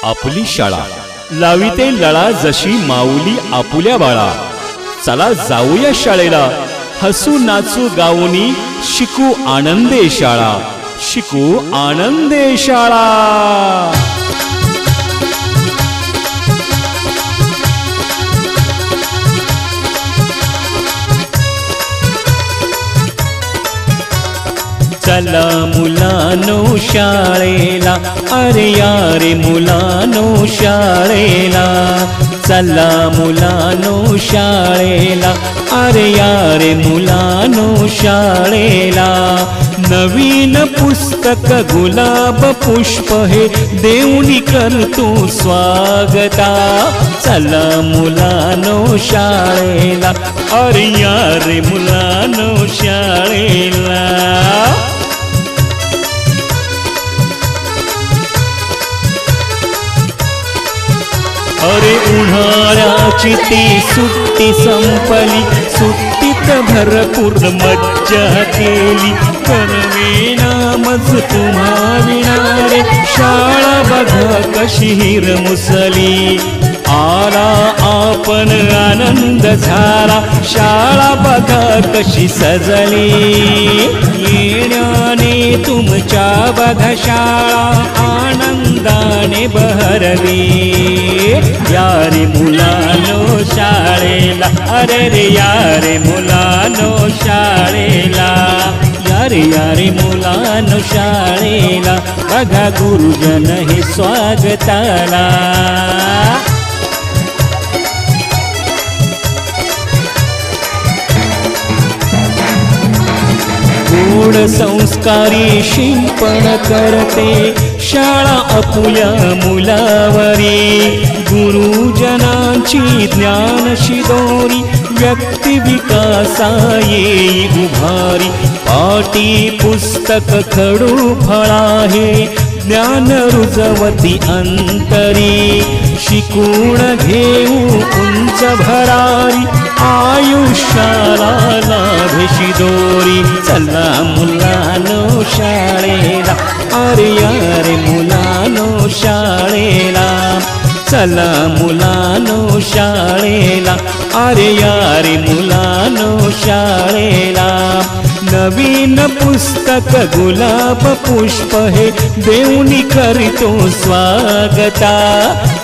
आपली शाळा लाविते लळा जशी माऊली आपुल्या बाळा। चला जाऊया शाळेला, हसू नाचू गाऊनी शिकू आनंदे शाळा, शिकू आनंदे शाळा। चला मुलांनो शाळेला, अरे यारे मुलांनो शाळेला। चला मुलांनो शाळेला, अरे यारे मुलांनो शाळेला। नवीन पुस्तक गुलाब पुष्प हे देऊनी करतो स्वागता। चला मुलांनो शाळेला, अरे यारे मुलांनो शाळेला। अरे उन्हाळ्याची ती सुट्टी संपली, सुट्टीत भरपूर मज्जा केली। करवेना मज तुम्हा विणारे, शाळा बघा कशी हिरमुसली। आला आपण आनंद झाला, शाळा बघा कशी सजली। येण्याने तुमच्या बघा शाळा आनंदाने बहरली। यारे मुलांनो शाळेला, अरे रे यारे मुलांनो शाळेला। यारे यारे मुलांनो शाळेला, बघा गुरुजन हे स्वागताला। गोड संस्कारी शिंपण करते शाळा आपुल्या मुलावरी। गुरुजनांची ज्ञान शिदोरी, व्यक्ती विकासा येई उभारी। पाटी पुस्तक खडू फळाहे, ज्ञान रुजवती अंतरी। शिकून घेऊ उंच भरारी, आयुष्याला लाभेशी दोरी। चला मुलांनो शाळेला, अरे यारे मुलांनो शाळेला। चला मुलांनो शाळेला, अरे यारे मुलांनो शाळेला। नवीन पुस्तक गुलाब पुष्प हे देऊनी करीतो स्वागता।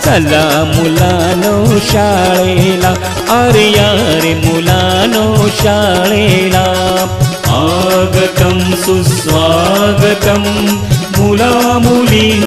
चला मुलांनो शाळेला, अरे यारे मुलांनो शाळेला। आगतम सुस्वागतम मुला मुली